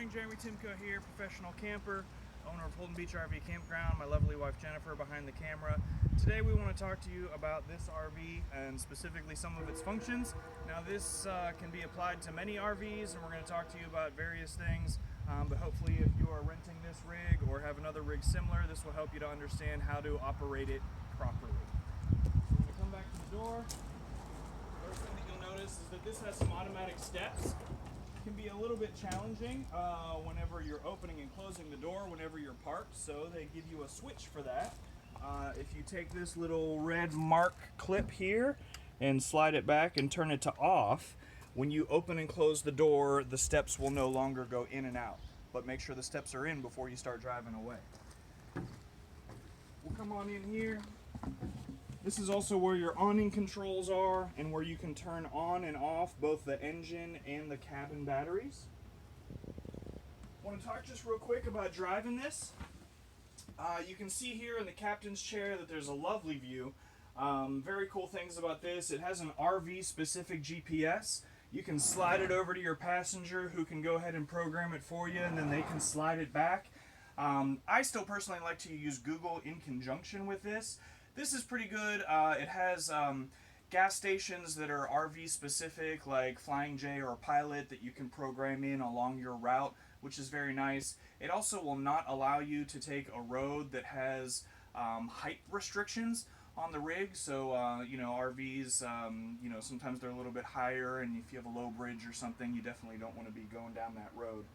morning, Jeremy Timko here, professional camper, owner of Holden Beach RV Campground, my lovely wife Jennifer behind the camera. Today we want to talk to you about this RV and specifically some of its functions. Now this can be applied to many RVs and we're going to talk to you about various things, but hopefully if you are renting this rig or have another rig similar, this will help you to understand how to operate it properly. So when you come back to the door, first thing that you'll notice is that this has some automatic steps. Can be a little bit challenging whenever you're opening and closing the door whenever you're parked, so they give you a switch for that. If you take this little red mark clip here and slide it back and turn it to off, when you open and close the door, the steps will no longer go in and out, but make sure the steps are in before you start driving away. We'll come on in here. This is also where your awning controls are and where you can turn on and off both the engine and the cabin batteries. I want to talk just real quick about driving this. You can see here in the captain's chair that there's a lovely view. Very cool things about this. It has an RV specific GPS. You can slide it over to your passenger who can go ahead and program it for you, and then they can slide it back. I still personally like to use Google in conjunction with this. This is pretty good. It has gas stations that are RV specific, like Flying J or Pilot, that you can program in along your route, which is very nice. It also will not allow you to take a road that has height restrictions on the rig. So, you know, RVs, you know, sometimes they're a little bit higher, and if you have a low bridge or something, you definitely don't want to be going down that road.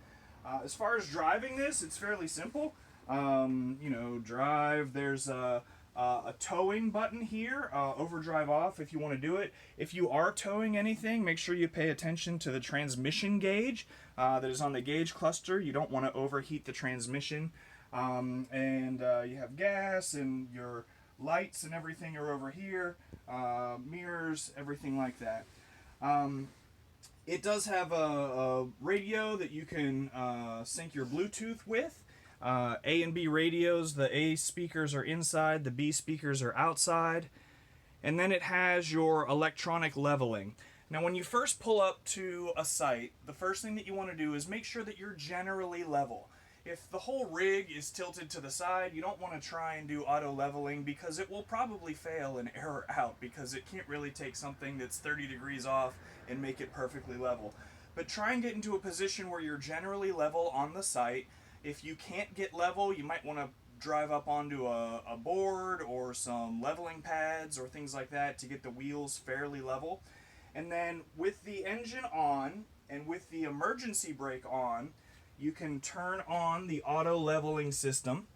As far as driving this, it's fairly simple. You know, drive, there's a towing button here, overdrive off if you want to do it. If you are towing anything, make sure you pay attention to the transmission gauge that is on the gauge cluster. You don't want to overheat the transmission. And you have gas, and your lights and everything are over here, mirrors, everything like that. It does have a radio that you can sync your Bluetooth with. A and B radios, the A speakers are inside, the B speakers are outside. And then it has your electronic leveling. Now when you first pull up to a site, the first thing that you want to do is make sure that you're generally level. If the whole rig is tilted to the side, you don't want to try and do auto leveling because it will probably fail and error out because it can't really take something that's 30 degrees off and make it perfectly level. But try and get into a position where you're generally level on the site. If you can't get level, you might want to drive up onto a board or some leveling pads or things like that to get the wheels fairly level. And then with the engine on and with the emergency brake on, you can turn on the auto leveling system.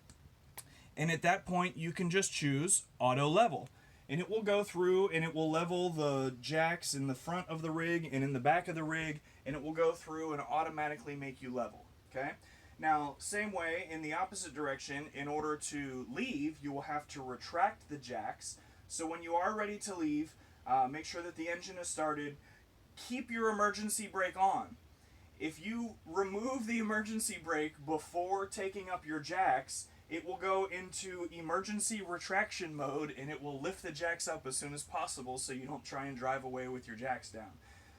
And at that point, you can just choose auto level. And it will go through and it will level the jacks in the front of the rig and in the back of the rig, and it will go through and automatically make you level. Okay? Now, same way, in the opposite direction, in order to leave, you will have to retract the jacks. So when you are ready to leave, make sure that the engine is started. Keep your emergency brake on. If you remove the emergency brake before taking up your jacks, it will go into emergency retraction mode and it will lift the jacks up as soon as possible so you don't try and drive away with your jacks down.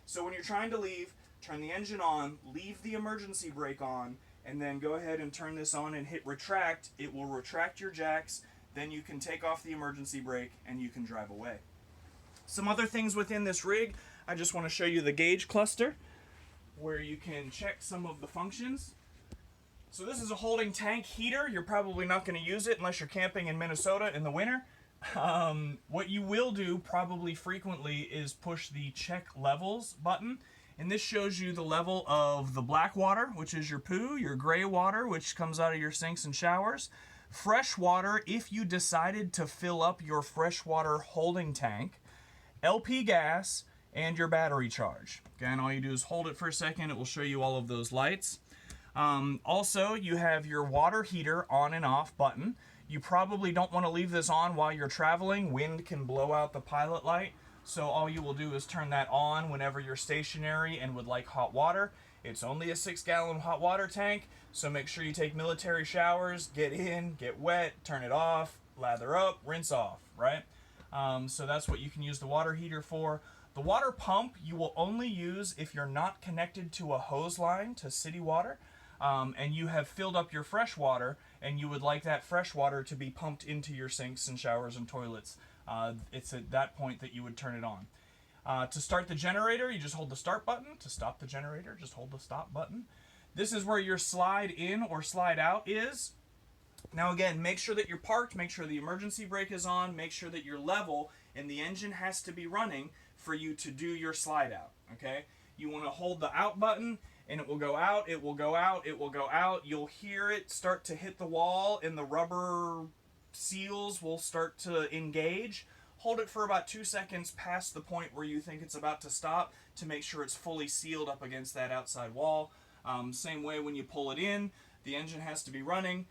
So when you're trying to leave, turn the engine on, leave the emergency brake on, and then go ahead and turn this on and hit retract. It will retract your jacks, then you can take off the emergency brake and you can drive away. Some other things within this rig, I just want to show you the gauge cluster where you can check some of the functions. So this is a holding tank heater. You're probably not going to use it unless you're camping in Minnesota in the winter. What you will do probably frequently is push the check levels button. And this shows you the level of the black water, which is your poo, your gray water, which comes out of your sinks and showers, fresh water if you decided to fill up your freshwater holding tank, LP gas, and your battery charge. Again, all you do is hold it for a second. It will show you all of those lights. Also, you have your water heater on and off button. You probably don't want to leave this on while you're traveling. Wind can blow out the pilot light. So all you will do is turn that on whenever you're stationary and would like hot water. It's only a 6-gallon hot water tank, so make sure you take military showers, get in, get wet, turn it off, lather up, rinse off, right? So that's what you can use the water heater for. The water pump you will only use if you're not connected to a hose line to city water. and you have filled up your fresh water, and you would like that fresh water to be pumped into your sinks and showers and toilets, it's at that point that you would turn it on. To start the generator, you just hold the start button. To stop the generator, just hold the stop button. This is where your slide in or slide out is. Now again, make sure that you're parked, make sure the emergency brake is on, make sure that you're level, and the engine has to be running for you to do your slide out, okay? You want to hold the out button, and it will go out, it will go out, it will go out. You'll hear it start to hit the wall, and the rubber seals will start to engage. Hold it for about 2 seconds past the point where you think it's about to stop to make sure it's fully sealed up against that outside wall. Same way when you pull it in, the engine has to be running.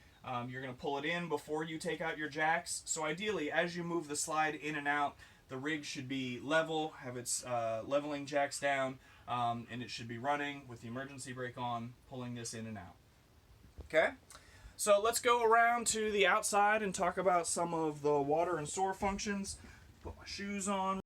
You're going to pull it in before you take out your jacks. So ideally, as you move the slide in and out, the rig should be level, have its leveling jacks down, and it should be running with the emergency brake on, pulling this in and out. Okay? So let's go around to the outside and talk about some of the water and sewer functions. Put my shoes on.